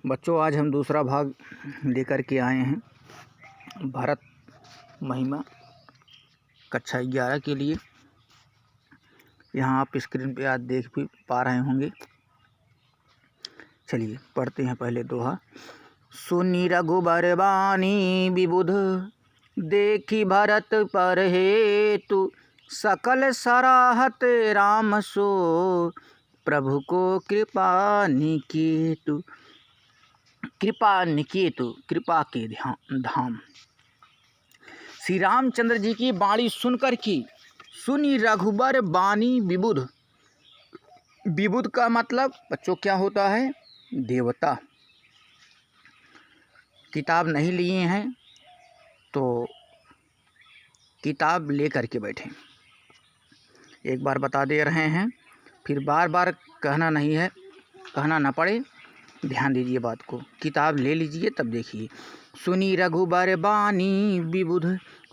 बच्चों, आज हम दूसरा भाग लेकर के आए हैं भारत महिमा कक्षा 11 के लिए। यहाँ आप स्क्रीन पे आज देख भी पा रहे होंगे। चलिए पढ़ते हैं पहले दोहा। सुनी रघुबर बानी विबुध, देखी भरत पर हेतु, सकल सराहत राम सो, प्रभु को कृपा निकेतु। कृपा के धाम। श्री रामचंद्र जी की बाणी सुनकर की सुनी रघुबर बानी विबुध। विबुध का मतलब बच्चों क्या होता है? देवता। किताब नहीं लिए हैं तो किताब लेकर के बैठें। एक बार बता दे रहे हैं, फिर बार बार कहना नहीं है, कहना ना पड़े। ध्यान दीजिए बात को। किताब ले लीजिए तब देखिए। सुनी रघुबर बानी विबुध।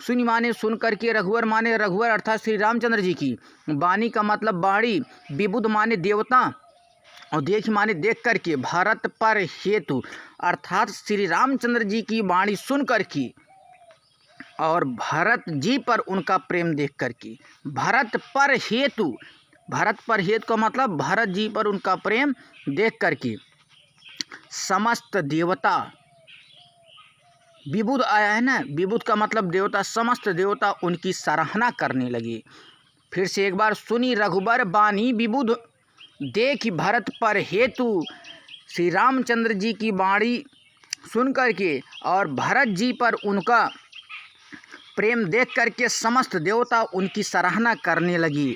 सुनी माने सुन करके, रघुवर माने रघुवर अर्थात श्री रामचंद्र जी की। बानी का मतलब बाणी, विबुध माने देवता, और देख माने देख करके। भारत पर हेतु अर्थात श्री रामचंद्र जी की बाणी सुन करके और भरत जी पर उनका प्रेम देख करके। भरत पर हेतु, भरत पर हेतु का मतलब भरत जी पर उनका प्रेम देख करके समस्त देवता। विबुध आया है ना, विबुध का मतलब देवता, समस्त देवता उनकी सराहना करने लगे। फिर से एक बार। सुनी रघुबर बानी विबुध, देखी भरत पर हेतु। श्री रामचंद्र जी की बाणी सुन करके और भरत जी पर उनका प्रेम देख करके समस्त देवता उनकी सराहना करने लगी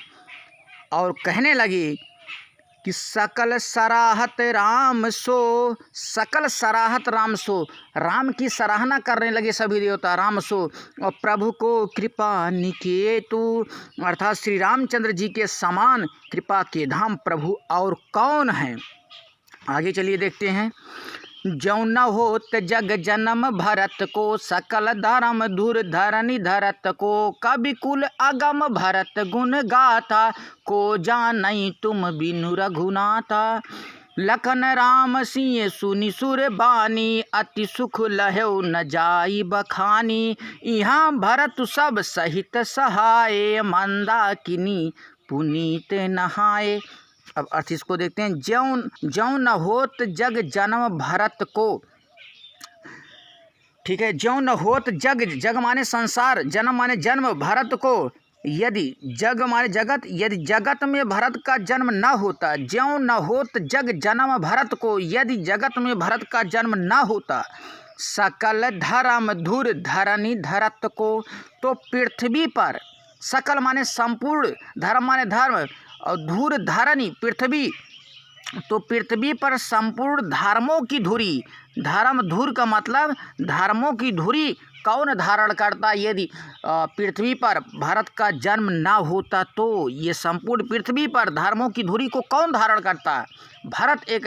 और कहने लगे कि सकल सराहत राम सो। सकल सराहत राम सो, राम की सराहना करने लगे सभी देवता, राम सो। और प्रभु को कृपा निकेतु अर्थात श्री रामचंद्र जी के समान कृपा के धाम प्रभु और कौन है? आगे चलिए देखते हैं। जौ न होत जग जन्म भरत को, सकल धर्म धुर धरनी धरत को। कवि कुल अगम भरत गुण गाथा, को जानई तुम बिनु रघुनाथा। लखन राम सिंह सुनि सुर बानी, अति सुख लहौ न जाई बखानी। यहाँ भरत सब सहित सहाय, मंदाकिनी पुनीत नहाए। अब अर्थ इसको देखते हैं। जौ न होत जग जन्म भरत को। ठीक है। जौ न होत जग, जग माने संसार, जन्म माने जन्म, भरत को यदि, जग माने जगत, यदि जगत में भरत का जन्म न होता। ज्यों न होत जग जन्म भरत को, यदि जगत में भरत का जन्म न होता। सकल धर्म धुर धरनी धरत को, तो पृथ्वी पर, सकल माने संपूर्ण, धर्म माने धर्म, और धुर धरनी पृथ्वी, तो पृथ्वी पर संपूर्ण धर्मों की धुरी। धर्म धुर का मतलब धर्मों की धुरी कौन धारण करता? यदि पृथ्वी पर भरत का जन्म ना होता तो ये संपूर्ण पृथ्वी पर धर्मों की धुरी को कौन धारण करता? भरत एक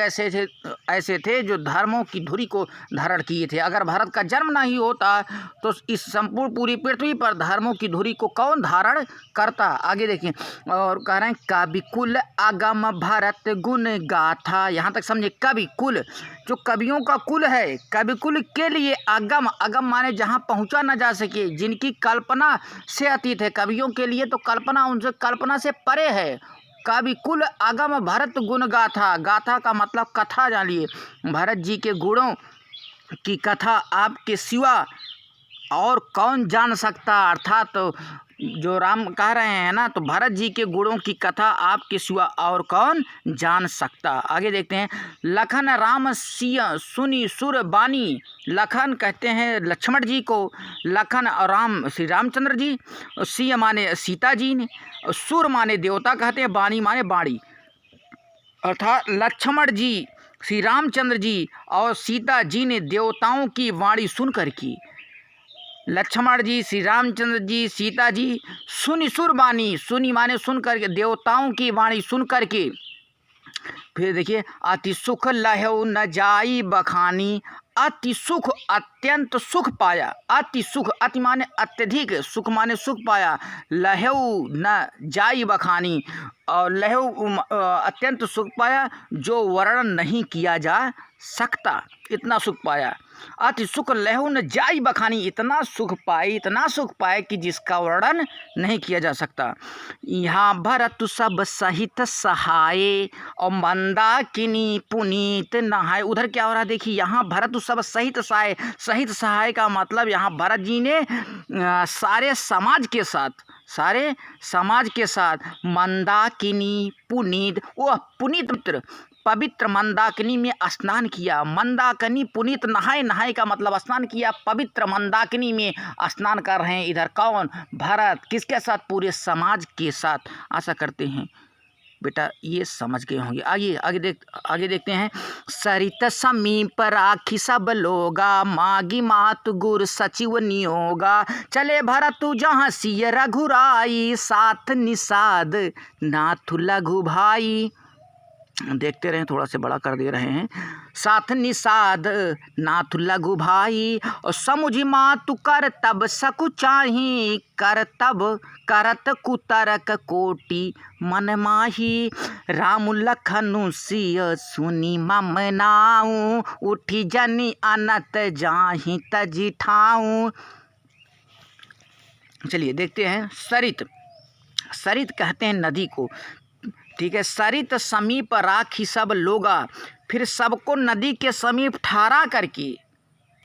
ऐसे थे जो धर्मों की धुरी को धारण किए थे। अगर भरत का जन्म नहीं होता तो इस संपूर्ण पूरी पृथ्वी पर धर्मों की धुरी को कौन धारण करता? आगे देखिए और कह रहे हैं कवि कुल अगम भरत गुण गाथा। यहाँ तक समझे। कवि कुल जो कवियों का कुल है, कवि कुल के लिए अगम, अगम माने जहाँ पहुँचा न जा सके, जिनकी कल्पना से अतीत है। कवियों के लिए तो कल्पना उनसे कल्पना से परे है। कवि कुल अगम भरत गुण गाथा। गाथा का मतलब कथा जानिए। भरत जी के गुणों की कथा आपके सिवा और कौन जान सकता? अर्थात तो जो राम कह रहे हैं ना, तो भरत जी के गुणों की कथा आपके सिवा और कौन जान सकता? आगे देखते हैं। लखन राम सिंह सुनी सुर बानी। लखन कहते हैं लक्ष्मण जी को, लखन और राम श्री रामचंद्र जी, सिंह माने सीता जी ने, सुर माने देवता कहते हैं, बानी माने बाणी। अर्थात लक्ष्मण जी, श्री रामचंद्र जी और सीता जी ने देवताओं की वाणी सुनकर की। लक्ष्मण जी, श्री रामचंद्र जी, सीता जी सुनी सुर बानी। सुनी माने सुन करके, देवताओं की वाणी सुन करके। फिर देखिए अति सुख लहौ न जाई बखानी। अति सुख अत्यंत सुख पाया। अति सुख, अति माने अत्यधिक, सुख माने सुख पाया। लहऊ न जाई बखानी, और लहऊ अत्यंत सुख पाया जो वर्णन नहीं किया जा सकता, इतना सुख पाया। अति सुख लहू न जाई बखानी, इतना सुख पाए कि जिसका वर्णन नहीं किया जा सकता। यहाँ भरत सब सहित सहाय, और मंदाकिनी पुनीत नहाय। उधर क्या हो रहा है देखिए, यहाँ भरत सब सहित सहाय। सहित सहाय का मतलब यहाँ भरत जी ने सारे समाज के साथ मंदाकिनी पुनीत, वह पुनीत पवित्र मंदाकिनी में स्नान किया। मंदाकिनी पुनीत नहाय का मतलब स्नान किया। पवित्र मंदाकिनी में स्नान कर रहे हैं इधर कौन? भरत। किसके साथ? पूरे समाज के साथ। आशा करते हैं बेटा ये समझ गए होंगे। आगे देखते हैं। सरित समीप राखी सब लोगा, मागी मात गुर सचिव नियोगा। चले भरत जहाँ सिय रघुराई, साथ निषाद नाथ लघु भाई। देखते रहें, थोड़ा से बड़ा कर दे रहे हैं। साथ निषाद नाथ लघु भाई, और समुझ मातु कर तब सकुचाही, कर तब करत कुतरक कोटि मन माही। राम लखनु सिय सुनी मम नाऊ, उठी जनि अनत जाहि तजि ठाऊ। चलिए देखते हैं। सरित कहते हैं नदी को, ठीक है। सरित समीप राखी सब लोगा, फिर सबको नदी के समीप ठहरा करके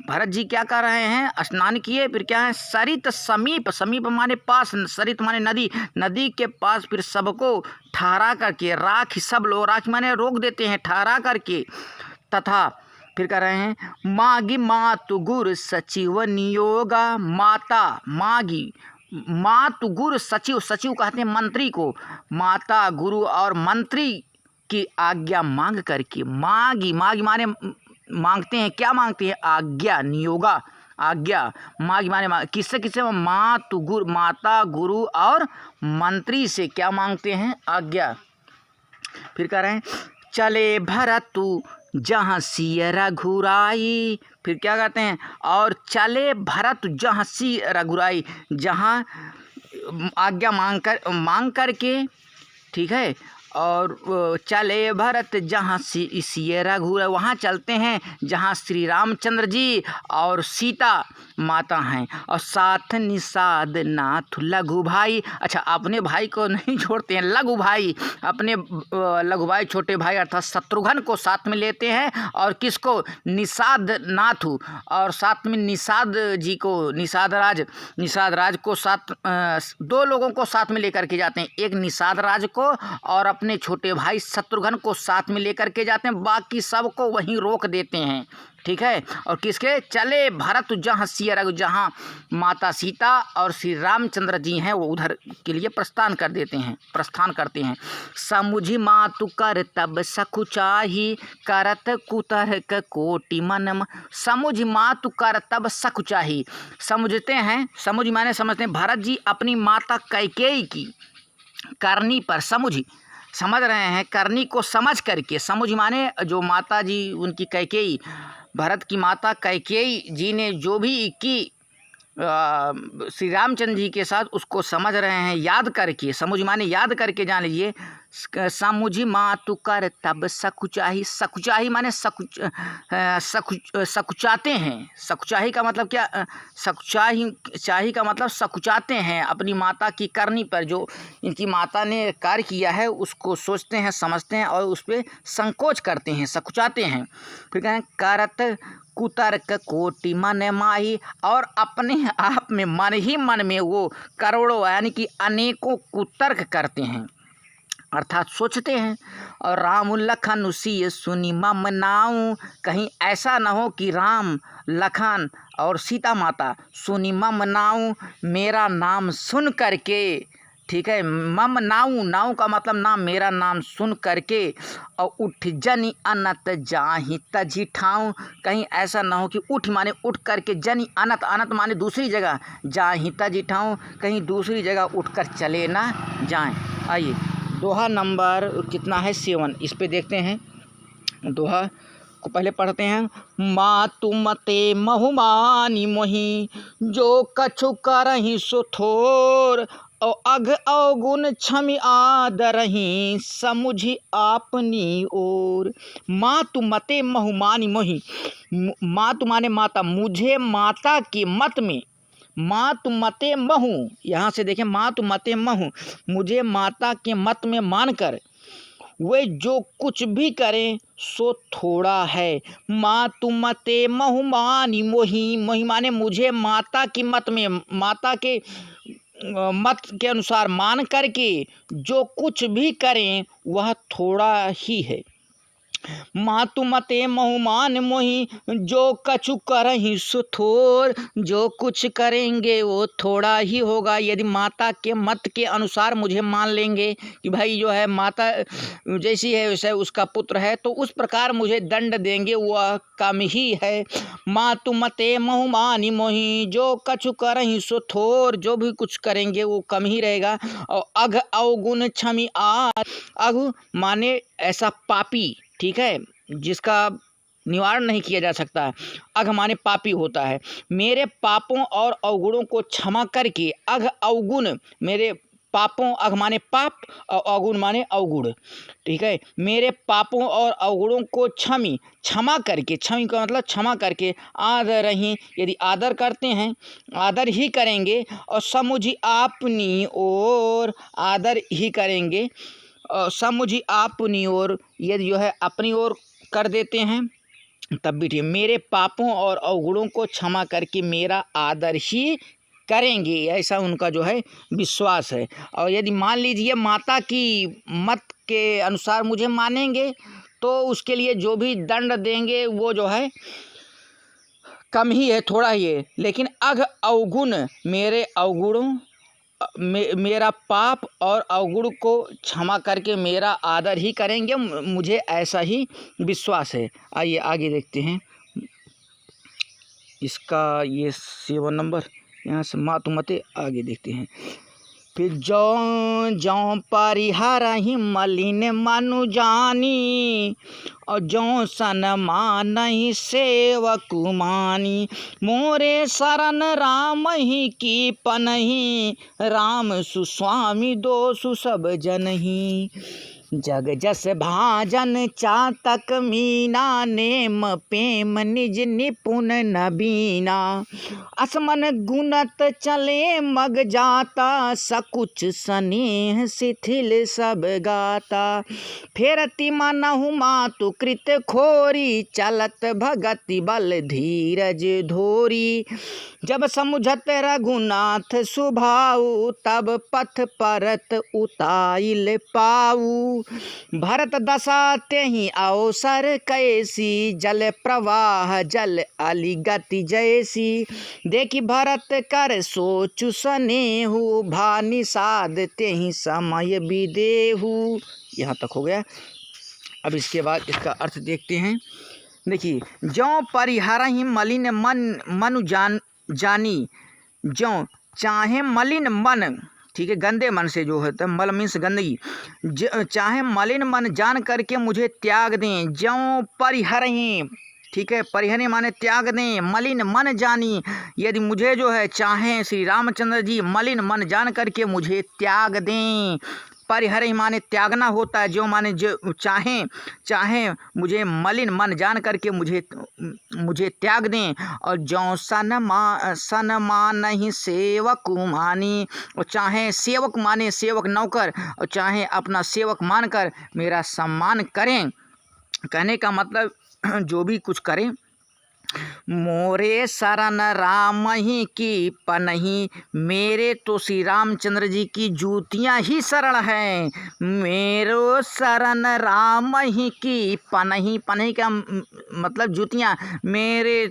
भरत जी क्या कर रहे हैं? स्नान किए। फिर क्या है? सरित समीप माने पास, सरित माने नदी के पास, फिर सबको ठहरा करके। राखी सब लोग, राखी माने रोक देते हैं, ठहरा करके। तथा फिर कह रहे हैं मागी मातु गुर सचिव नियोगा। मातु गुरु सचिव कहते हैं मंत्री को। माता गुरु और मंत्री की आज्ञा मांग करके। मागी माने मांगते हैं, क्या मांगते हैं? आज्ञा। नियोगा आज्ञा, मागी माने किससे? माता गुरु और मंत्री से क्या मांगते हैं? आज्ञा। फिर कह रहे हैं चले भरतु जहाँ सिय रघुराई। फिर क्या कहते हैं? और चले भरत जहाँ सिय रघुराई, जहाँ आज्ञा मांग करके, ठीक है। और चले भरत जहाँ सिय रघुराई, वहाँ चलते हैं जहाँ श्री रामचंद्र जी और सीता माता हैं। और साथ निषाद नाथ लघु भाई। अच्छा, अपने भाई को नहीं छोड़ते हैं, लघु भाई, अपने लघु भाई छोटे भाई अर्थात शत्रुघ्न को साथ में लेते हैं। और किसको? निषाद नाथु, और साथ में निषाद जी को, निषाद राज को साथ, दो लोगों को साथ में लेकर के जाते हैं। एक निषाद राज को और अपने छोटे भाई शत्रुघ्न को साथ में लेकर के जाते हैं। बाकी सबको वहीं रोक देते हैं, ठीक है। और किसके? चले भरत जहाँ सिय रघु, जहाँ माता सीता और श्री रामचंद्र जी हैं वो उधर के लिए प्रस्थान करते हैं। समुझ मातु कर तब सकुचाही, करत कुतरक कोटि मन। समुझ मातु कर तब सकुचाही, समझते हैं, समुझ माने समझते हैं। भरत जी अपनी माता कैकेयी की करनी पर समझ रहे हैं, करनी को समझ करके। समुझ माने जो माता जी उनकी कैकेयी, भरत की माता कैकेयी जी ने जो भी की श्री रामचंद्र जी के साथ, उसको समझ रहे हैं, याद करके। समुझ माने याद करके, जान लीजिए। समुझ मातु कर तब सकुचाही। सकुचाही माने सकुचाते हैं। सकुचाही का मतलब क्या? सकुचाही का मतलब सकुचाते हैं अपनी माता की करनी पर। जो इनकी माता ने कार्य किया है उसको सोचते हैं, समझते हैं और उस पर संकोच करते हैं, सकुचाते हैं। फिर कहें करत कुतर्क कोटि मन माही, और अपने आप में मन ही मन में वो करोड़ों यानी कि अनेकों कुतर्क करते हैं, अर्थात सोचते हैं। और राम लखन सिय सुनी मम नाऊ, कहीं ऐसा न हो कि राम लखन और सीता माता सुनी मम नाऊ, मेरा नाम सुन करके, ठीक है। मम नाऊ का मतलब नाम, मेरा नाम सुन करके। और उठ जनि अनत जाहि तजि ठाऊं, कहीं ऐसा ना हो कि उठ माने उठ करके, जनि अनत माने दूसरी जगह, जाहि तजि ठाऊं कहीं दूसरी जगह उठकर चले ना जाएं। आइए दोहा नंबर कितना है? 7, इस पे देखते हैं। दोहा को पहले पढ़ते हैं। मातु मते महुमानी मोहि, जो कछु करहि सो थोर, औ अघ अवगुण क्षमि आदरहि, समुझि आपनी ओर। मातु मते महुमानी मोहि, मातु माने माता, मुझे माता के मत में, मातु मते महु, यहाँ से देखें मातु मते महु, मुझे माता के मत में मानकर वे जो कुछ भी करें सो थोड़ा है। मातु मते महुमानी मोहि, मोहि माने मुझे माता की मत में, माता के मत के अनुसार मान करके जो कुछ भी करें वह थोड़ा ही है। मातु मते महुमान मोहि, जो कछु करहि सो थोर, जो कुछ करेंगे वो थोड़ा ही होगा। यदि माता के मत के अनुसार मुझे मान लेंगे कि भाई जो है माता जैसी है वैसे उसका पुत्र है, तो उस प्रकार मुझे दंड देंगे, वह कम ही है। मातु मते महुमानी मोहि, जो कछु करहि सो थोर, जो भी कुछ करेंगे वो कम ही रहेगा। और अघ अवगुण क्षमि आद, अघ माने ऐसा पापी, ठीक है, जिसका निवारण नहीं किया जा सकता है। अघ माने पापी होता है। मेरे पापों और अवगुणों को क्षमा करके, अघ अवगुण मेरे पापों, अघ माने पाप और अवगुण माने अवगुण, ठीक है, मेरे पापों और अवगुणों को क्षमा करके, क्षमी का मतलब क्षमा करके, आदर ही, यदि आदर करते हैं आदर ही करेंगे, और समुझि आपनी ओर, आदर ही करेंगे और समुझि आपनी ओर, यदि जो है अपनी ओर कर देते हैं तब भी ठीक। मेरे पापों और अवगुणों को क्षमा करके मेरा आदर ही करेंगे, ऐसा उनका जो है विश्वास है। और यदि मान लीजिए माता की मत के अनुसार मुझे मानेंगे तो उसके लिए जो भी दंड देंगे वो जो है कम ही है, थोड़ा ही है। लेकिन अघ अवगुण मेरे अवगुणों, मेरा पाप और अवगुण को क्षमा करके मेरा आदर ही करेंगे, मुझे ऐसा ही विश्वास है। आइए आगे देखते हैं इसका ये 7 नंबर, यहाँ से मातु मते आगे देखते हैं। फिर जौ जौ परिहरहि मलिन मनु जानी, और जौ सन मानहि सेवक मानी, मोरे शरण राम ही की पनहि, राम सुस्वामी दोषु सब जनहि। जग जस भाजन चातक मीना, नेम प्रेम निज निपुण नबीना, असमन गुणत चले मग जाता, सकुच स्नेह शिथिल सब गाता। फेरति मनहु मातु कृत खोरी, चलत भगति बल धीरज धोरी। जब समुझत रघुनाथ सुभाऊ, तब पथ परत उताइल पाऊ। भरत दशा तेहि अवसर कैसी, जल प्रवाह जल अली गति जैसी। देखि भरत कर सोचु सनेहु, भा निषाद तेहि समय विदेहु। यहाँ तक हो गया। अब इसके बाद इसका अर्थ देखते हैं। देखिए, ज्यों परिहरहि मलिन मनु जानी, ज्यों चाहे मलिन मन, ठीक है, गंदे मन से जो होता है, मल मीन्स गंदगी, चाहे मलिन मन जान करके मुझे त्याग दें। ज्यों परिहरहि, ठीक है, परिहरहि माने त्याग दें, मलिन मन जानी, यदि मुझे जो है चाहें श्री रामचंद्र जी मलिन मन जान करके मुझे त्याग दें। परिहरहि माने त्यागना होता है, जो माने जो चाहें मुझे मलिन मन जान करके मुझे त्याग दें। और जौ सन मानहि सेवक मानी, और चाहे सेवक माने सेवक नौकर, और चाहे अपना सेवक मानकर मेरा सम्मान करें। कहने का मतलब जो भी कुछ करें। मोरे शरण राम ही की पनहि, मेरे तो श्री रामचंद्र जी की जूतियाँ ही शरण हैं। मेरो शरण राम ही की पनहि, पनहि का मतलब जूतियाँ, मेरे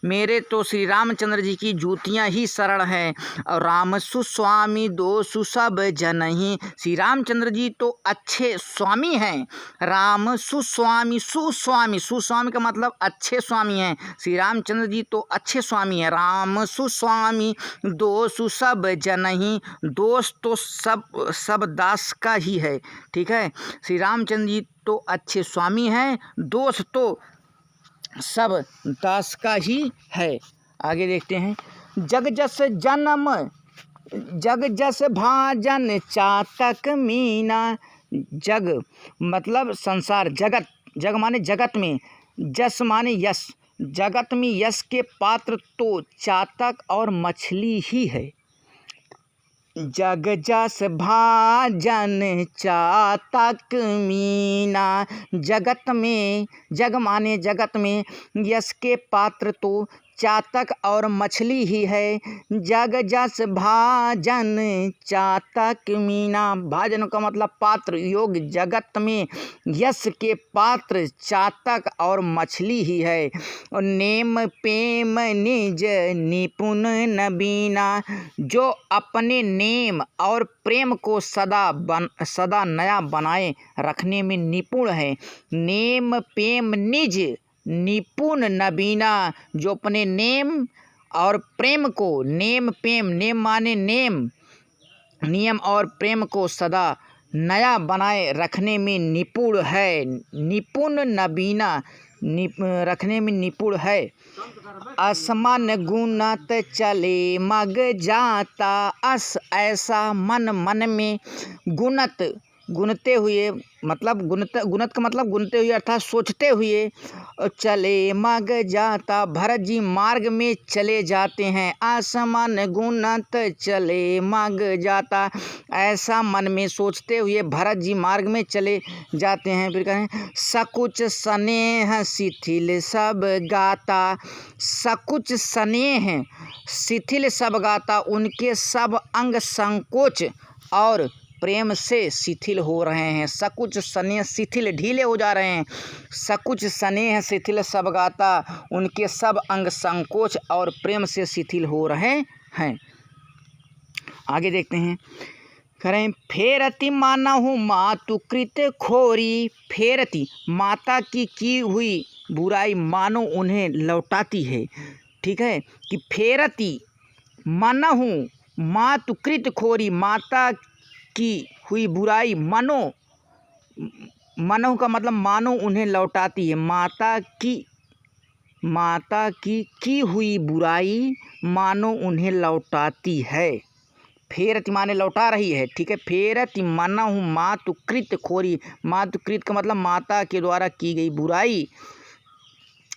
मेरे तो श्री रामचंद्र जी की जूतियाँ ही शरण हैं। और राम सुस्वामी दो सुसब जनहि, श्री रामचंद्र जी तो अच्छे स्वामी हैं। राम सुस्वामी, सुस्वामी, सुस्वामी का मतलब अच्छे स्वामी हैं। श्री रामचंद्र जी तो अच्छे स्वामी हैं। राम सुस्वामी दो सुसब जनहि, दोष तो सब दास का ही है। ठीक है, श्री रामचंद्र जी तो अच्छे स्वामी हैं, दोष तो सब दास का ही है। आगे देखते हैं। जग जस जन्म जग जस भाजन चातक मीना, जग मतलब संसार, जगत, जग माने जगत में, जस माने यश, जगत में यश के पात्र तो चातक और मछली ही है। जग जस भाजन चातक मीना, जगत में, जग माने जगत में, यश के पात्र तो चातक और मछली ही है। जग जस भाजन चातक मीना, भाजन का मतलब पात्र, योग जगत में यश के पात्र चातक और मछली ही है। और नेम प्रेम निज निपुण नबीना, जो अपने नेम और प्रेम को सदा नया बनाए रखने में निपुण है। नेम प्रेम निज निपुण नबीना, जो अपने नेम और प्रेम को, नेम प्रेम, नेम माने नेम, नियम और प्रेम को सदा नया बनाए रखने में निपुण है। निपुण नबीना, रखने में निपुण है। असमन गुणत चले मग जाता, अस ऐसा मन मन में गुणत, गुनते हुए, मतलब गुणत का मतलब गुनते हुए अर्थात सोचते हुए, चले मग जाता, भरत जी मार्ग में चले जाते हैं। आसमान गुणत चले मग जाता, ऐसा मन में सोचते हुए भरत जी मार्ग में चले जाते हैं। फिर कहें सकुच स्नेह शिथिल सब गाता, सकुच स्नेह शिथिल सब गाता, उनके सब अंग संकोच और प्रेम से शिथिल हो रहे हैं। सकुच स्नेह शिथिल, ढीले हो जा रहे हैं। सकुच स्नेह शिथिल सब गाता, उनके सब अंग संकोच और प्रेम से शिथिल हो रहे हैं। आगे देखते हैं। करें फेरती मानहु मातु कृत खोरी, फेरती माता की हुई बुराई मानो उन्हें लौटाती है। ठीक है, कि फेरती मानहु मातु कृत खोरी, माता की हुई बुराई मनो, मनो का मतलब मानो उन्हें लौटाती है। माता की हुई बुराई मानो उन्हें लौटाती है। फेरति माने लौटा रही है। ठीक है, फेरति मनहु मातुकृत खोरी, मातुकृत का मतलब माता के द्वारा की गई बुराई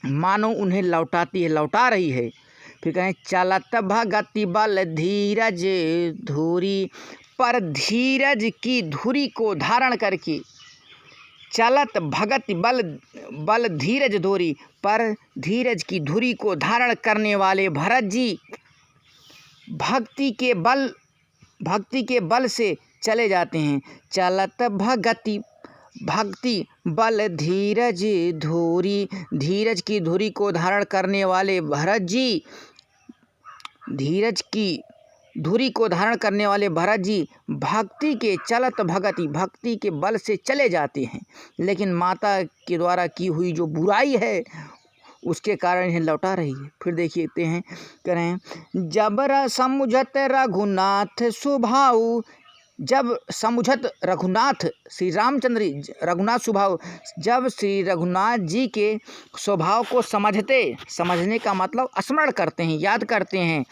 मानो उन्हें लौटाती है, लौटा रही है। फिर कहें चलत भगति बल धीरज धूरी, पर धीरज की धुरी को धारण करके, चलत भगति बल धीरज धुरी, पर धीरज की धुरी को धारण करने वाले भरत जी भक्ति के बल से चले जाते हैं। चलत भक्ति बल धीरज धुरी, धीरज की धुरी को धारण करने वाले भरत जी, धीरज की धुरी को धारण करने वाले भरत जी भक्ति के चलत भक्ति के बल से चले जाते हैं, लेकिन माता के द्वारा की हुई जो बुराई है उसके कारण इन्हें लौटा रही है। फिर देखते हैं, करें जब समुझत रघुनाथ स्वभाव, जब समुझत रघुनाथ श्री रामचंद्र रघुनाथ स्वभाव, जब श्री रघुनाथ जी के स्वभाव को समझने का मतलब स्मरण करते हैं, याद करते हैं।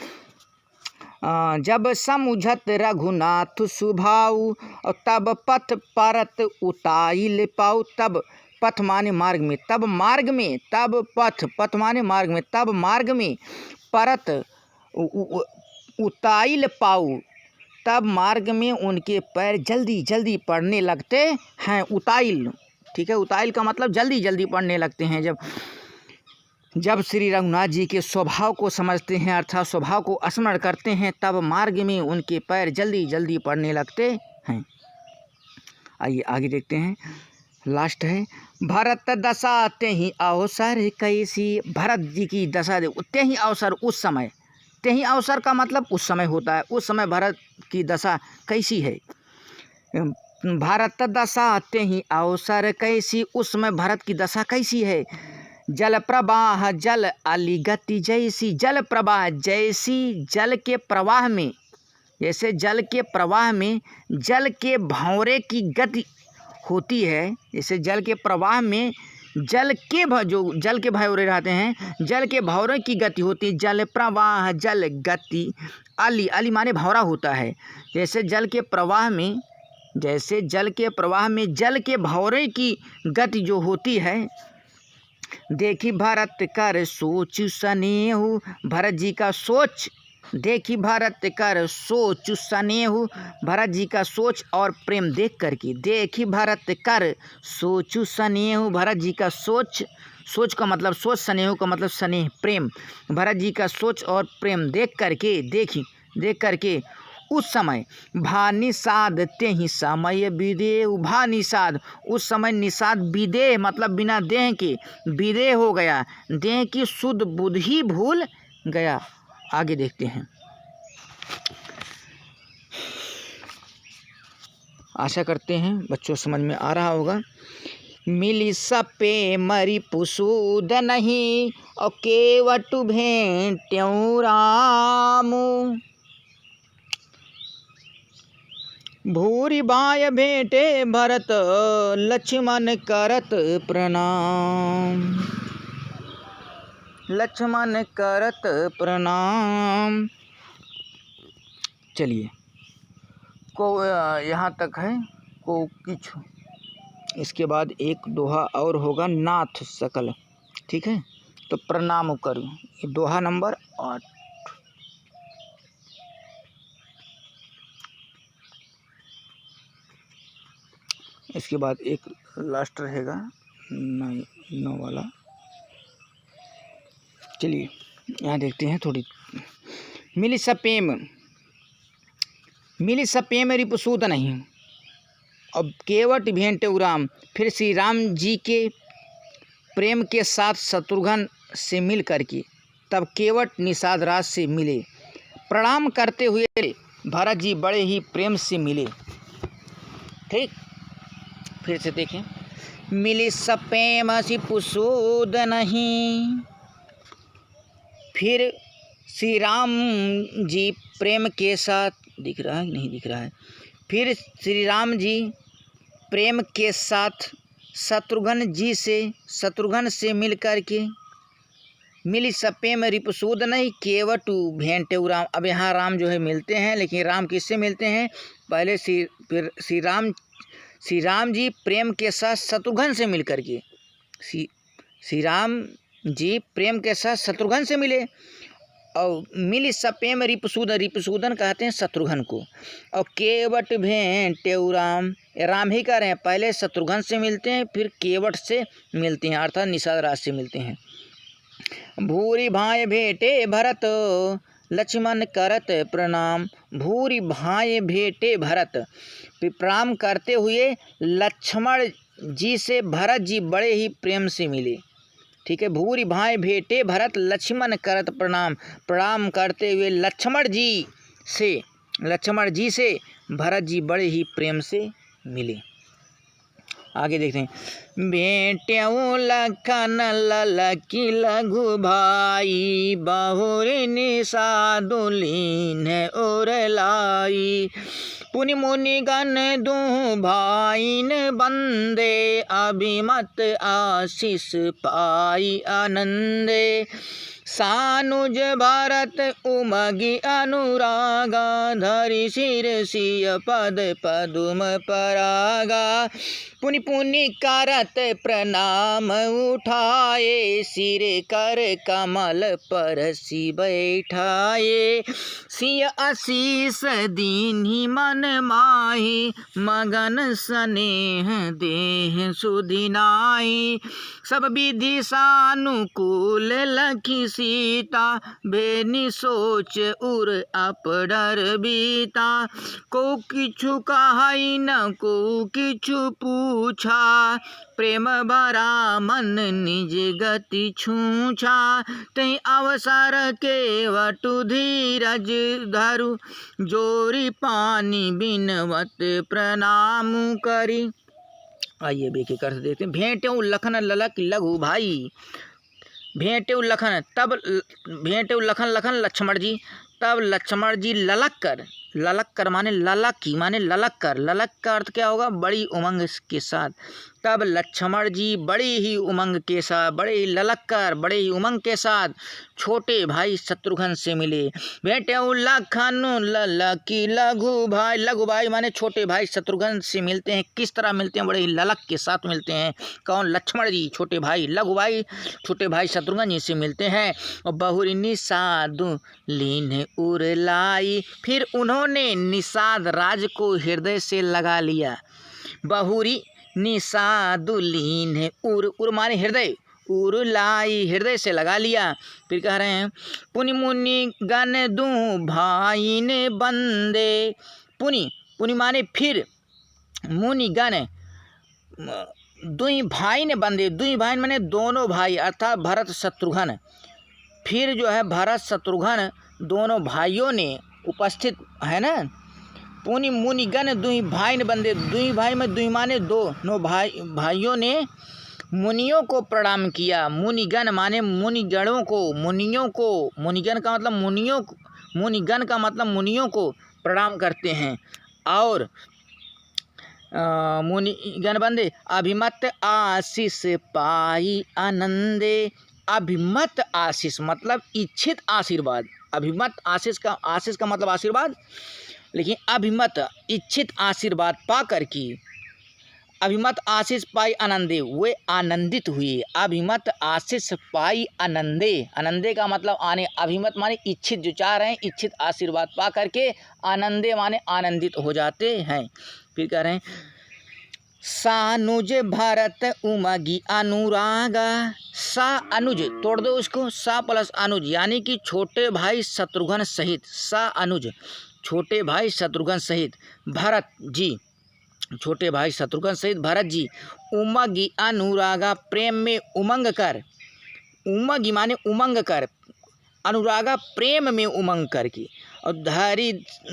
जब समुझत रघुनाथ स्वभाव, तब पथ परत उताइल पाऊ, तब पथ माने मार्ग में, तब मार्ग में, तब पथ माने मार्ग में, तब मार्ग में परत उताइल पाऊ, तब मार्ग में उनके पैर जल्दी जल्दी पड़ने लगते हैं। उताइल, ठीक है, उताइल का मतलब जल्दी जल्दी पड़ने लगते हैं। जब श्री रघुनाथ जी के स्वभाव को समझते हैं अर्थात स्वभाव को स्मरण करते हैं, तब मार्ग में उनके पैर जल्दी जल्दी पड़ने लगते हैं। आइए आगे देखते हैं। लास्ट है, भरत दशा तेहि अवसर कैसी। भरत जी की दशा तेहि अवसर, उस समय। तेहि अवसर का मतलब उस समय होता है। उस समय भरत की दशा कैसी है। भारत दशा तेहि अवसर कैसी, उस समय भरत की दशा कैसी है। जल प्रवाह जल अली गति जैसी। जल प्रवाह जैसी, जल के प्रवाह में, जैसे जल के प्रवाह में जल के भंवरे की गति होती है। जैसे जल के प्रवाह में जल के जो जल के भंवरे रहते हैं, जल के भंवरे की गति होती है। जल प्रवाह जल गति अली, अली माने भंवरा होता है। जैसे जल के प्रवाह में, जैसे जल के प्रवाह में जल के भंवरे की गति जो होती है। देखी भरत कर सोच सनेहु, भरत जी का सोच। देखी भरत कर सोच सनेहु, भरत जी का सोच और प्रेम देख करके। देखी भरत कर सोच सनेहु, भरत जी का सोच। सोच का मतलब सोच, स्नेह का मतलब स्नेह प्रेम। भरत जी का सोच और प्रेम देख करके, देख करके उस समय भा निषाद तेहि समय विदेह। भा निषाद, उस समय निषाद विदेह मतलब बिना देह के, विदेह हो गया, देह की शुद्ध बुद्धि भूल गया। आगे देखते हैं। आशा करते हैं बच्चों समझ में आ रहा होगा। मिली सपे मरी पुसूद नहीं, और केवट भेंट्यऊ राम। भूरी बाय भेंटे भरत, लक्ष्मण करत प्रणाम। लक्ष्मण करत प्रणाम। चलिए, को यहाँ तक है को किछु। इसके बाद एक दोहा और होगा, नाथ सकल। ठीक है, तो प्रणाम करूँ, ये दोहा नंबर 8। इसके बाद एक लास्ट रहेगा 9 वाला। चलिए यहाँ देखते हैं थोड़ी। मिली सपेम रिपुसूद नहीं, अब केवट भेंटे राम। फिर श्री राम जी के प्रेम के साथ शत्रुघ्न से मिल करके तब केवट निषाद राज से मिले। प्रणाम करते हुए भरत जी बड़े ही प्रेम से मिले। ठीक, फिर से देखें। मिली सपेम रिपुसूद नहीं, फिर श्री राम जी प्रेम के साथ, दिख रहा है नहीं दिख रहा है। फिर श्री राम जी प्रेम के साथ शत्रुघ्न से मिल कर के। मिली सपेम रिपुसूद नहीं, केवटू भेंटे राम। अब यहाँ राम जो है मिलते हैं, लेकिन राम किससे मिलते हैं। पहले श्री राम जी प्रेम के साथ शत्रुघ्न से मिल कर के, श्री राम जी प्रेम के साथ शत्रुघ्न से मिले। और मिली सपेम रिपुसूदन कहते हैं शत्रुघ्न को। और केवट भेंटे राम, राम ही कह रहे हैं। पहले शत्रुघ्न से मिलते हैं, फिर केवट से मिलते हैं, अर्थात निषाद राज से मिलते हैं। भूरी भाई भेंटे भरत, लक्ष्मण करत प्रणाम। भूरी भाई भेंटे भरत, प्रणाम करते हुए लक्ष्मण जी से भरत जी बड़े ही प्रेम से मिले। ठीक है, भूरी भाई भेंटे भरत, लक्ष्मण करत प्रणाम। प्रणाम करते हुए लक्ष्मण जी से भरत जी बड़े ही प्रेम से मिले। आगे देखते हैं। भेंट्यऊ लखन ललकी लघु भाई, बहुरी निषादुलीन और लाई। पुनि मुनि गण दूँ भाईन बंदे, अभिमत आशीष पाई आनंदे। सानुज भरत उमगी अनुरागा, धरि सिर सिय पद पदुम परागा। पुनि पुनि करत प्रणाम उठाए, सिर कर कमल पर सी बैठाए। सिय आशीष दीन्हि मन माहि, मगन स्नेह देह सुधिनाई। सब विधि सानुकूल लखी सीता, बेनी सोच उर अपडर बीता। को किछु कहाई न को किछु पूछा, प्रेम भरा मन निज गति छूछा। तहि अवसर केवटु धीरज धरु, जोरी पानी बिनवत प्रणाम करी। आइए अब एक अर्थ देखते हैं। भेंटेउ लखन ललक लघु भाई, भेंटेउ लखन तब भेंटेउ लखन लखन लक्ष्मण जी, तब लक्ष्मण जी ललक कर माने ललकी माने ललक का अर्थ क्या होगा? बड़ी उमंग के साथ। तब लक्ष्मण जी बड़ी ही उमंग के साथ, बड़े ही ललक कर, बड़े ही उमंग के साथ छोटे भाई शत्रुघ्न से मिले। भेंटेउ लखन ललकी लघु भाई, लघु भाई माने छोटे भाई शत्रुघ्न से मिलते हैं। किस तरह मिलते हैं? बड़े ही ललक के साथ मिलते हैं। कौन? लक्ष्मण जी छोटे भाई, लघु भाई छोटे भाई शत्रुघ्न जी से मिलते हैं। और बहुरी निषाद लीन उर लाई, फिर उन्होंने निषाद राज को हृदय से लगा लिया। बहुरी निषाद लीन उर माने हृदय, उर लाई हृदय से लगा लिया। फिर कह रहे हैं पुनि मुनि गण दू भाई ने बंदे। पुनि माने फिर, मुनि गण दुई भाई ने बंदे। दुई भाई माने दोनों भाई अर्थात भरत शत्रुघ्न। फिर जो है भरत शत्रुघ्न दोनों भाइयों ने उपस्थित है ना। पुनि मुनिगण दुई भाई ने बंदे, दुई भाई में दुई माने दोनों भाइयों ने मुनियों को प्रणाम किया। मुनिगण माने मुनिगणों को, मुनियों को, मुनिगण का मतलब मुनियों, मुनिगण का मतलब मुनियों को प्रणाम करते हैं। और मुनिगण बंदे अभिमत आशीष पाई आनंदे। अभिमत आशीष मतलब इच्छित आशीर्वाद। अभिमत आशीष का मतलब आशीर्वाद, लेकिन अभिमत इच्छित आशीर्वाद पाकर की, अभिमत आशीष पाई आनंदे वे आनंदित हुए। अभिमत आशीष पाई आनंदे, आनंदे का मतलब आने, अभिमत माने इच्छित, जो चाह रहे हैं इच्छित आशीर्वाद पा करके, आनंदे माने आनंदित हो जाते हैं। फिर कह रहे हैं सानुज भरत उमगी अनुरागा। सा अनुज तोड़ दो उसको, सा प्लस अनुज यानी कि छोटे भाई शत्रुघ्न सहित, सा अनुज छोटे भाई शत्रुघ्न सहित भरत जी, छोटे भाई शत्रुघ्न सहित भरत जी उमगी अनुरागा प्रेम में उमंग कर। उमगी माने उमंग कर, अनुरागा प्रेम में उमंग कर की। और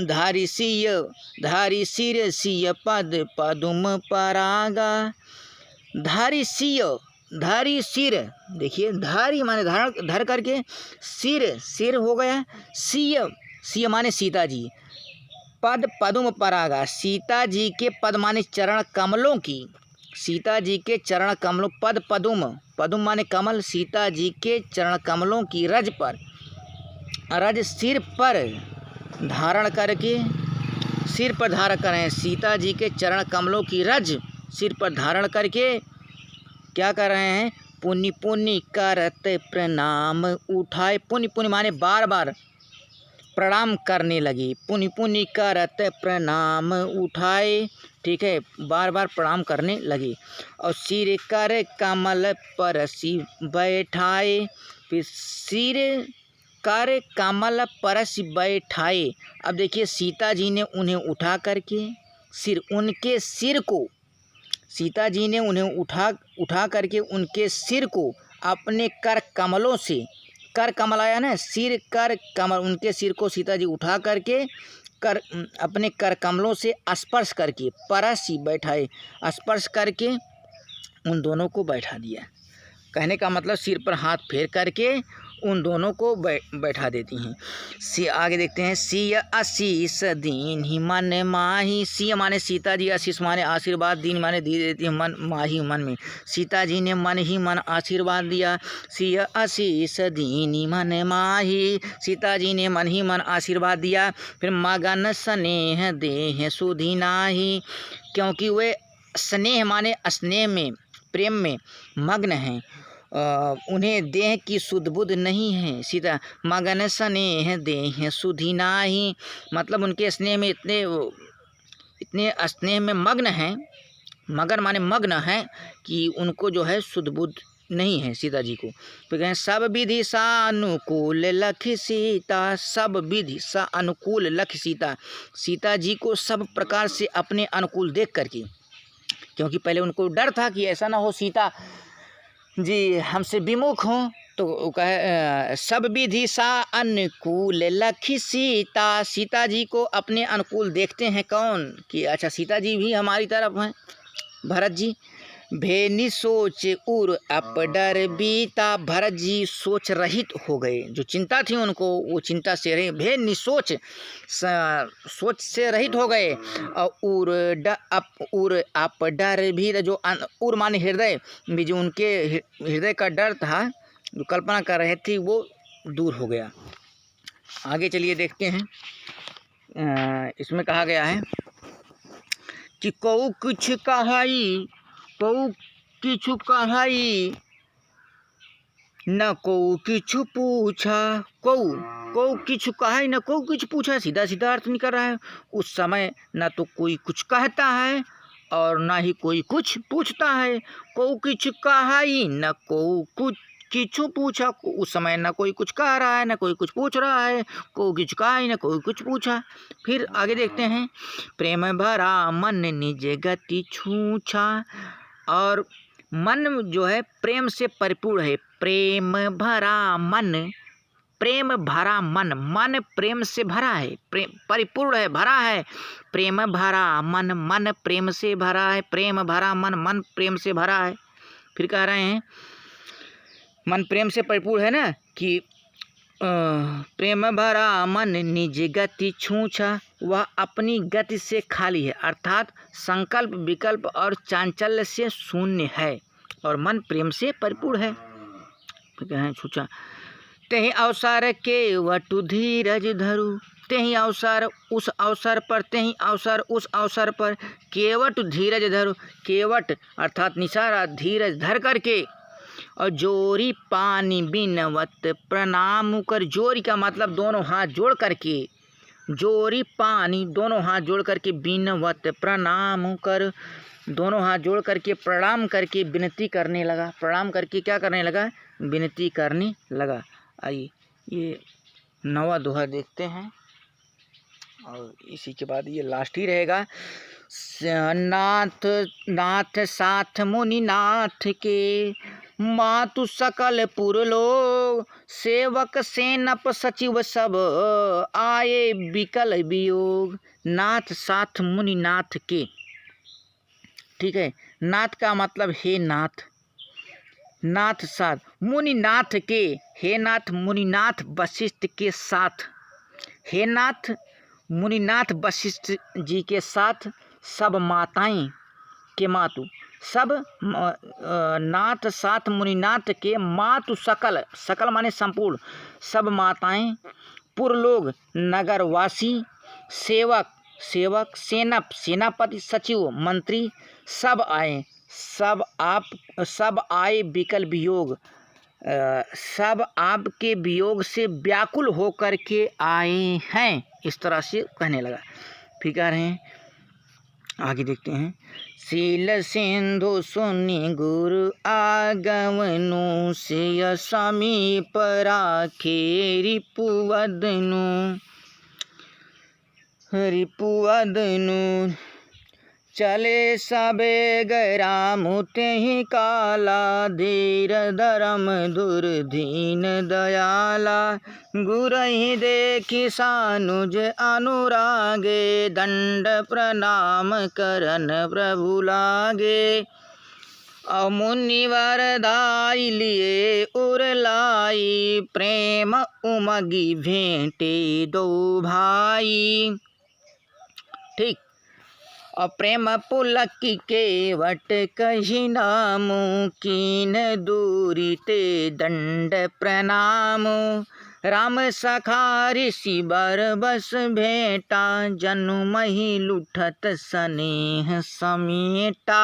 धारी सिर सिय पद पदुम परागा। धारी सिर, देखिए धारी माने धर करके, सिर हो गया। सिय माने सीता जी, पद पदुम परागा सीता जी के पद माने चरण कमलों की, सीता जी के चरण कमलों, पद पदुम माने कमल, सीता जी के चरण कमलों की रज पर, रज सिर पर धारण करके, सिर पर धारण करें। सीता जी के चरण कमलों की रज सिर पर धारण करके क्या कर रहे हैं? पुनि पुनि करत प्रणाम उठाए। पुनि माने बार बार प्रणाम करने लगी। पुनि पुनि करत प्रणाम उठाए, ठीक है, बार बार प्रणाम करने लगी। और सिर कर कमल परसी बैठाए। फिर सिर कर कमल परस बैठाए। अब देखिए सीता जी ने उन्हें उठा करके उनके सिर को, सीता जी ने उन्हें उठा करके उनके सिर को अपने कर कमलों से, कर कमल आया ना, सिर कर कमल, उनके सिर को सीता जी उठा करके अपने कर कमलों से स्पर्श करके परसी बैठाए, स्पर्श करके उन दोनों को बैठा दिया। कहने का मतलब सिर पर हाथ फेर करके उन दोनों को बैठा देती हैं। आगे देखते हैं सिय आशीष दीन ही मन माही। सिय माने सीता जी, आशीष माने आशीर्वाद, दीन माने दी देती है, मन माही मन में। सीता जी ने मन ही मन आशीर्वाद दिया। सिय आशीष दीन ही मन माही, सीता जी ने मन ही मन आशीर्वाद दिया। फिर मगन स्नेह देह सुधि नाही, क्योंकि वे स्नेह माने स्नेह में, प्रेम में मग्न हैं, उन्हें देह की सुध बुध नहीं है। सीता मगन स्नेह देह सुधि नाही, मतलब उनके स्नेह में इतने स्नेह में मग्न हैं, मगन माने मग्न हैं कि उनको जो है सुध बुध नहीं है सीता जी को। तो कहें सब विधि सा अनुकूल लखि सीता, सब विधि सा अनुकूल लखि सीता, सीता जी को सब प्रकार से अपने अनुकूल देख करके, क्योंकि पहले उनको डर था कि ऐसा ना हो सीता जी हमसे विमुख हों, तो वो कहे सब विधि सा अनुकूल लखि सीता, सीता जी को अपने अनुकूल देखते हैं कौन कि अच्छा सीता जी भी हमारी तरफ हैं। भरत जी भेनि सोच उर अप डर बीता, भरत जी सोच रहित हो गए, जो चिंता थी उनको वो चिंता से रहे, भेनि सोच सोच से रहित हो गए। और उर अप डर भी, जो उर माने हृदय भी, जो उनके हृदय का डर था, जो कल्पना कर रहे थे, वो दूर हो गया। आगे चलिए देखते हैं, इसमें कहा गया है कि कऊ कुछ कहाई, कऊ किछु कहाई न कऊ किछु पूछा, कऊ किछु कहाई न कऊ किछु पूछा, सीधा सीधा अर्थ निकल रहा है। उस समय न तो कोई कुछ कहता है और ना ही कोई कुछ पूछता है। कऊ किछु कहाई न कऊ कुछ किछु पूछा, उस समय न कोई कुछ कह रहा है न कोई कुछ पूछ रहा है। को किछु कहाई न कोई कुछ पूछा। फिर आगे देखते हैं, प्रेम भरा मन निज गति छूछा, और मन जो है प्रेम से परिपूर्ण है। प्रेम भरा मन, प्रेम भरा मन, मन प्रेम से भरा है, प्रेम परिपूर्ण है, भरा है। प्रेम भरा मन, मन प्रेम से भरा है। प्रेम भरा मन, मन प्रेम से भरा है। फिर कह रहे हैं मन प्रेम से परिपूर्ण है ना, कि प्रेम भरा मन निज गति छूछा, वह अपनी गति से खाली है, अर्थात संकल्प विकल्प और चांचल्य से शून्य है, और मन प्रेम से परिपूर्ण है। छूछा तेहि अवसर के वटु धीरज धरु, तेहि अवसर उस अवसर पर, तेहि अवसर उस अवसर पर, केवट धीरज धरु, केवट अर्थात निसारा धीरज धर करके, और जोरी पानी बिनवत प्रणाम कर, जोरी का मतलब दोनों हाथ जोड़ करके, जोरी पानी दोनों हाथ जोड़ करके, बिनवत प्रणाम कर, दोनों हाथ जोड़ करके प्रणाम करके विनती करने लगा। प्रणाम करके क्या करने लगा? विनती करने लगा। आइए ये 9वां दोहा देखते हैं और इसी के बाद ये लास्ट ही रहेगा। नाथ नाथ साथ मुनि नाथ के, मातु सकल पुर लोग, सेवक सेनप सचिव सब आए बिकल वियोग। नाथ साथ मुनि नाथ के, ठीक है। नाथ का मतलब हे नाथ, नाथ साथ, मुनि नाथ के, हे नाथ मुनिनाथ वशिष्ठ के साथ, हे नाथ मुनिनाथ वशिष्ठ जी के साथ, सब माताएं के मातु, सब नाथ साथ मुनिनाथ के मातु सकल, सकल माने संपूर्ण, सब माताएं, पुरलोग नगरवासी, सेवक सेवक, सेनप सेनापति, सचिव मंत्री, सब आए, सब आए बिकल वियोग, सब आपके वियोग से व्याकुल होकर के आए हैं, इस तरह से कहने लगा। फिर कह रहे हैं, आगे देखते हैं। शील सिंधु सुनि गुरु आगमनु, से समीप राखे रिपुवदनु, रिपुवदनु, चले सबे गरामु तेहि काला, धीर धर्म दुर्धीन दयाला, गुरहि देखि सानुज अनुरागे, दंड प्रणाम करन प्रभु लागे, मुनि वरदाई लिए उर लाई, प्रेम उमगी भेंटे दो भाई। ठीक। और प्रेम पुलकी केवट कही नामु, कीन दूरी ते दंड प्रणामु, राम सखा ऋषि बर बस भेंटा, जनु मही लुठत स्नेह समेटा।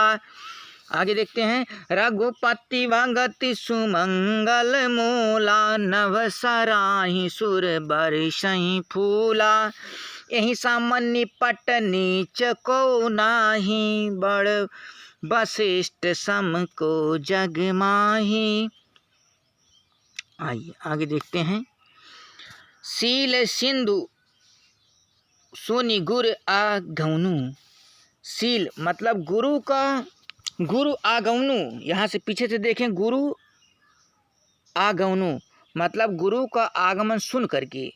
आगे देखते हैं। रघुपति भगति सुमंगल मूला, नभ सराही सुर बरसहि फूला, यही सामान्य पट नीच को नाही, बड़ वशिष्ठ सम को जग माही। आइए आगे देखते हैं। सील सिंधु सुनि गुर आगौनु। सील मतलब गुरु का, गुरु आगौनु, यहाँ से पीछे से देखें, गुरु आगौनु मतलब गुरु का आगमन सुन करके,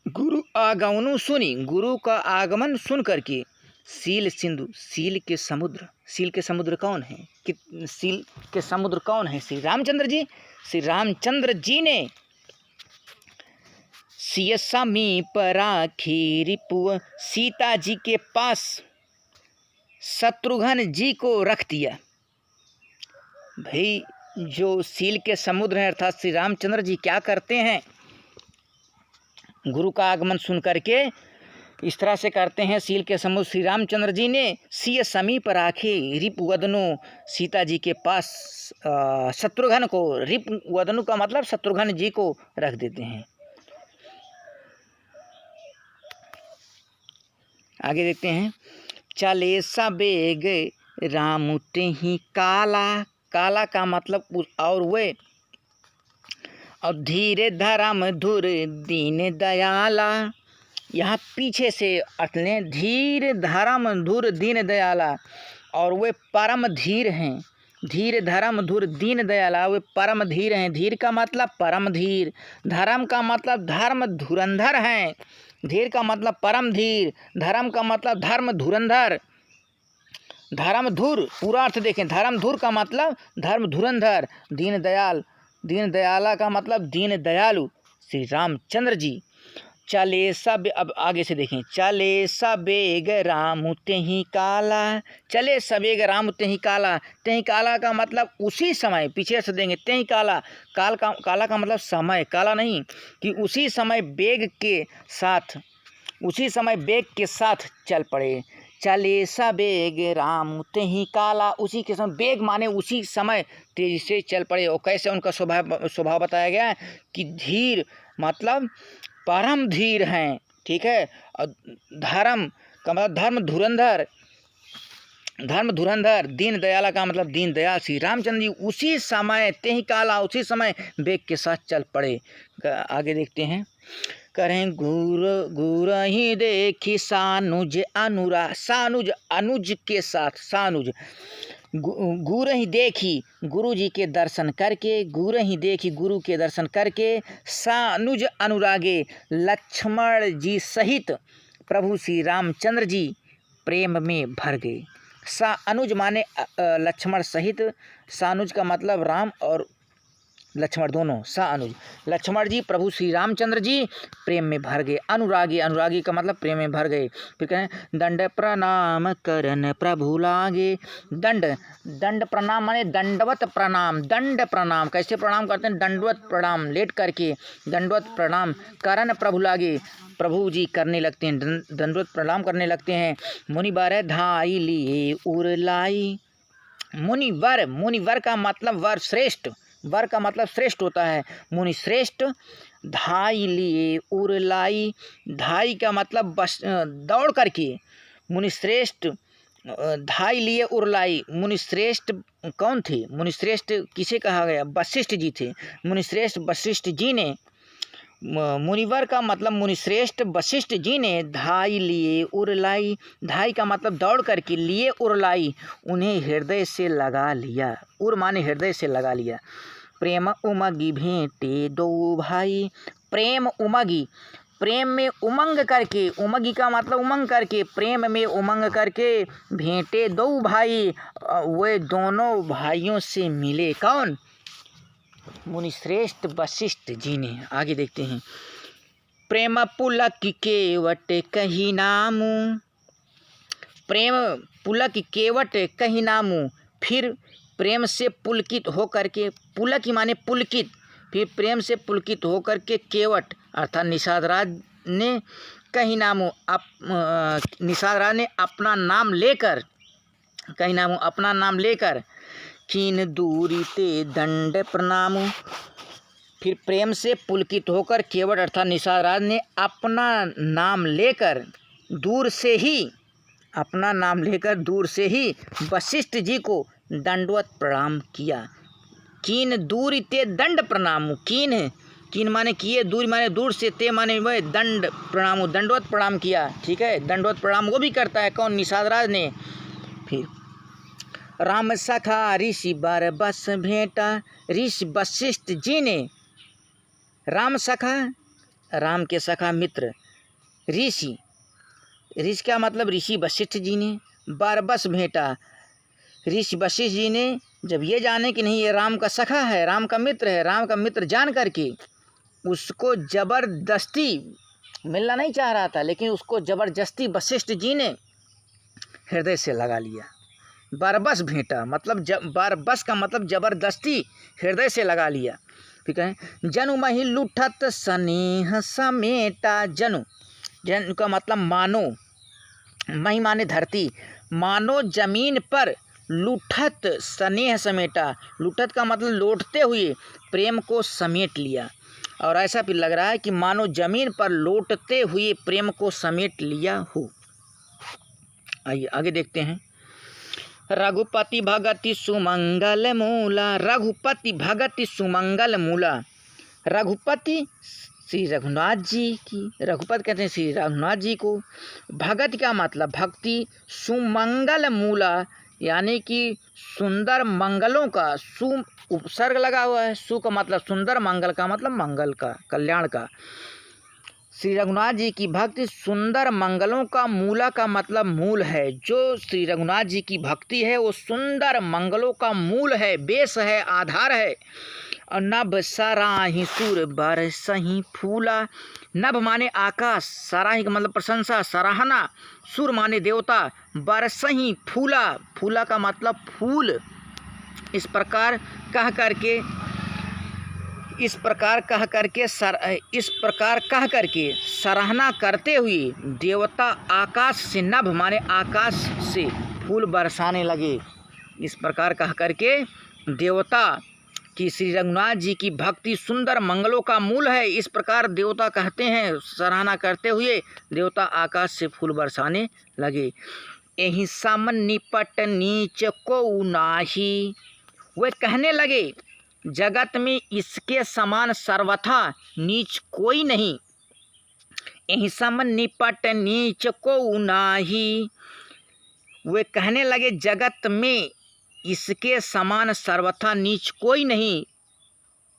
गुरु आगमनु सुनी, गुरु का आगमन सुन करके। सील सिंधु, सील के समुद्र, सील के समुद्र कौन है? कि सील के समुद्र कौन है? श्री रामचंद्र जी। श्री रामचंद्र जी ने सिय समीप राखी रिपुअ, सीता जी के पास शत्रुघ्न जी को रख दिया। भाई जो सील के समुद्र है अर्थात श्री रामचंद्र जी क्या करते हैं? गुरु का आगमन सुन करके इस तरह से करते हैं। सील के समुद्र श्री रामचंद्र जी ने सिय समीप राखे रिपुवदनु, सीता जी के पास शत्रुघ्न को, रिपुवदनु का मतलब शत्रुघ्न जी को रख देते हैं। आगे देखते हैं। चले सबेग राम तेहि काला, काला का मतलब और वे, और धीरे धर्म धुर दीन दयाला। यहाँ पीछे से अर्थ लें, धीर धर्म धुर दीन दयाला, और वे परम धीर हैं। धीर धर्म धुर दीन दयाला, वे परम धीर हैं। धीर का मतलब परम धीर, धर्म का मतलब धर्म धुरंधर हैं। धीर का मतलब परम धीर, धर्म का मतलब धर्म धुरंधर। धर्म धुर पूरा अर्थ देखें, धर्म धुर का मतलब धर्म धुरंधर। दीन दयाल, दीन दयाला का मतलब दीन दयालु श्री रामचंद्र जी। चले सब, अब आगे से देखें। चले सबेग राम तेहि काला, चले सबेग राम तेहि काला। तेहि काला का मतलब उसी समय, पीछे से देंगे तेहि काला, काला का मतलब समय, काला नहीं, कि उसी समय बेग के साथ, उसी समय बेग के साथ चल पड़े। चले सबेग राम तेहि काला, उसी के समय, बेग माने उसी समय तेजी से चल पड़े। और कैसे उनका स्वभाव बताया गया है कि धीर मतलब परम धीर हैं, ठीक है। और धर्म का मतलब धर्म धुरंधर, धर्म धुरंधर। दीन दयाला का मतलब दीन दयाल। श्री रामचंद्र जी उसी समय तेहि काला, उसी समय बेग के साथ चल पड़े। आगे देखते हैं। करें गुर ही देखी सानुज अनुरा, सानुज अनुज के साथ, सानुज गुरु ही देखी, गुरु जी के दर्शन करके, गुरु ही देखी, गुरु के दर्शन करके। सानुज अनुरागे, लक्ष्मण जी सहित प्रभु श्री रामचंद्र जी प्रेम में भर गए। सा अनुज माने लक्ष्मण सहित, सानुज का मतलब राम और लक्ष्मण दोनों, सा अनुज। लक्ष्मण जी प्रभु श्री रामचंद्र जी प्रेम में भर गए। अनुरागी, अनुरागी का मतलब प्रेम में भर गए। फिर कहें दंड प्रणाम करन प्रभु लागे। दंड, दंड प्रणाम माने दंडवत प्रणाम। दंड प्रणाम कैसे प्रणाम करते हैं? दंडवत प्रणाम, लेट करके दंडवत प्रणाम करन प्रभु लागे, प्रभु जी करने लगते हैं, दंडवत प्रणाम करने लगते हैं। मुनिवर धाई लिए उरलाई। मुनिवर, मुनिवर का मतलब वर श्रेष्ठ, वर का मतलब श्रेष्ठ होता है। मुनि श्रेष्ठ धाई लिए उरलाई, धाई का मतलब बस दौड़ करके। मुनि श्रेष्ठ धाई लिए उरलाई, मुनि श्रेष्ठ कौन थे? मुनि श्रेष्ठ किसे कहा गया? वशिष्ठ जी थे। मुनि श्रेष्ठ वशिष्ठ जी ने, मुनिवर का मतलब मुनिश्रेष्ठ वशिष्ठ जी ने धाई लिए उरलाई, धाई का मतलब दौड़ करके, लिए उरलाई उन्हें हृदय से लगा लिया। उर माने हृदय से लगा लिया। प्रेम उमगी भेंटे दो भाई, प्रेम उमगी, प्रेम में उमंग करके, उमगी का मतलब उमंग करके, प्रेम में उमंग करके भेंटे दो भाई, वे दोनों भाइयों से मिले। कौन? मुनिश्रेष्ठ वशिष्ठ जी ने। आगे देखते हैं। प्रेम पुलक केवट कही नामू, प्रेम पुलक केवट कही नामू, फिर प्रेम से पुलकित होकर के, पुलक माने पुलकित, फिर प्रेम से पुलकित होकर के केवट अर्थात निषाद राज ने कही नामू, निषाद राज ने अपना नाम लेकर, कही नामू अपना नाम लेकर, कीन दूरी ते दंड प्रणाम, फिर प्रेम से पुलकित होकर केवट अर्थात निषाद राज ने अपना नाम लेकर दूर से ही अपना नाम लेकर दूर से ही वशिष्ठ जी को दंडवत प्रणाम किया। कीन दूर ते दंड प्रणाम, कीन माने किए, दूर माने दूर से, ते माने वह दंड प्रणाम, दंडवत प्रणाम किया। ठीक है, दंडवत प्रणाम वो भी करता है कौन? निषाद राज ने। फिर राम सखा ऋषि बार बस भेंटा, ऋषि वशिष्ठ जी ने राम सखा, राम के सखा मित्र, ऋषि का मतलब ऋषि वशिष्ठ जी ने, बार बस भेंटा, ऋषि वशिष्ठ जी ने जब ये जाने कि नहीं ये राम का सखा है, राम का मित्र है, राम का मित्र जान करके उसको जबरदस्ती मिलना नहीं चाह रहा था, लेकिन उसको जबरदस्ती वशिष्ठ जी ने हृदय से लगा लिया। बारबस भेंटा मतलब बारबस का मतलब जबरदस्ती हृदय से लगा लिया। ठीक है, जनु मही लुठत स्नेह समेटा, जनु का मतलब मानो, मही माने धरती, मानो जमीन पर लुठत स्नेह समेटा, लुठत का मतलब लौटते हुए प्रेम को समेट लिया। और ऐसा भी लग रहा है कि मानो जमीन पर लौटते हुए प्रेम को समेट लिया हो। आइए आगे देखते हैं। रघुपति भगति सुमंगल मूला, रघुपति भगति सुमंगल मूला, रघुपति श्री रघुनाथ जी की, रघुपति कहते हैं श्री रघुनाथ जी को, भगत का मतलब भक्ति, सुमंगल मूला यानी कि सुंदर मंगलों का, सु उपसर्ग लगा हुआ है, सु का मतलब सुंदर, मंगल का मतलब मंगल का, कल्याण का। श्री रघुनाथ जी की भक्ति सुंदर मंगलों का, मूला का मतलब मूल है। जो श्री रघुनाथ जी की भक्ति है वो सुंदर मंगलों का मूल है, बेस है, आधार है। और नभ सराही सुर बरसही फूला, नभ माने आकाश, सराही का मतलब प्रशंसा, सराहना, सुर माने देवता, बरसही फूला, फूला का मतलब फूल। इस प्रकार कह करके सराहना करते हुए देवता आकाश से, नभ माने आकाश से फूल बरसाने लगे। इस प्रकार कह करके देवता कि श्री रघुनाथ जी की भक्ति सुंदर मंगलों का मूल है, इस प्रकार देवता कहते हैं, सराहना करते हुए देवता आकाश से फूल बरसाने लगे। यही समन निपट नीच को नाही, वे कहने लगे जगत में इसके समान सर्वथा नीच कोई नहीं। यही समन निपट नीच को नाही, वे कहने लगे जगत में इसके समान सर्वथा नीच कोई नहीं,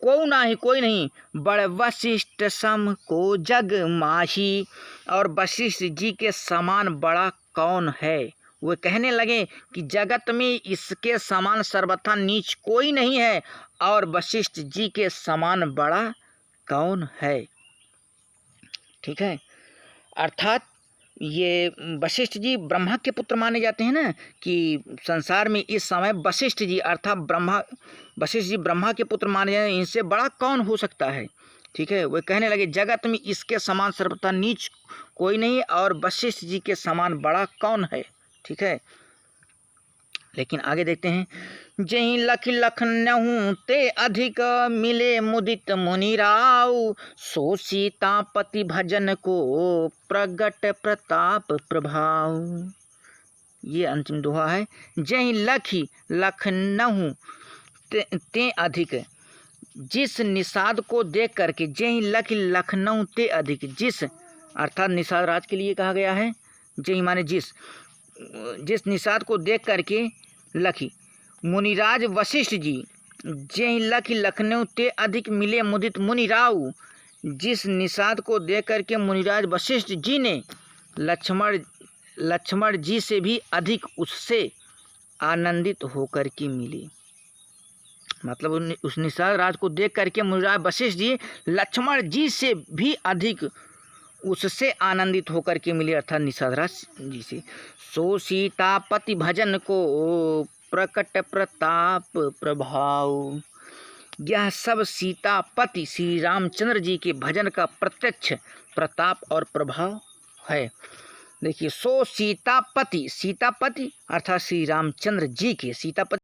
को नाही कोई नहीं। बड़ वशिष्ठ सम को जग माही, और वशिष्ठ जी के समान बड़ा कौन है। वे कहने लगे कि जगत में इसके समान सर्वथा नीच कोई नहीं है, और वशिष्ठ जी के समान बड़ा कौन है। ठीक है, अर्थात ये वशिष्ठ जी ब्रह्मा के पुत्र माने जाते हैं ना, कि संसार में इस समय वशिष्ठ जी अर्थात वशिष्ठ जी ब्रह्मा के पुत्र माने जाते हैं, इनसे बड़ा कौन हो सकता है। ठीक है, वे कहने लगे जगत में इसके समान सर्वथा नीच कोई नहीं, और वशिष्ठ जी के समान बड़ा कौन है। ठीक है, लेकिन आगे देखते हैं। जहीं लख लखनऊ ते अधिक मिले मुदित मुनिराव, सो सीतापति भजन को प्रगट प्रताप प्रभाव। ये अंतिम दोहा है। जहीं लखी लखनऊ ते अधिक, जिस निषाद को देख करके, जहीं लखी लखनऊ ते अधिक, जिस अर्थात निषाद राज के लिए कहा गया है। जहीं माने जिस निषाद को देख करके लखी मुनिराज वशिष्ठ जी, जहीं लखी लखनऊ ते अधिक मिले मुदित मुनिराव, जिस निषाद को देख करके मुनिराज वशिष्ठ जी ने लक्ष्मण जी से भी अधिक उससे आनंदित होकर के मिले। मतलब उस निषाद राज को देख करके मुनिराज वशिष्ठ जी लक्ष्मण जी से भी अधिक उससे आनंदित होकर के मिले, अर्थात निषाद राज जी से। सो सीतापति भजन को प्रकट प्रताप प्रभाव, यह सब सीतापति श्री रामचंद्र जी के भजन का प्रत्यक्ष प्रताप और प्रभाव है। देखिए, सो सीतापति, सीतापति अर्थात श्री रामचंद्र जी के, सीतापति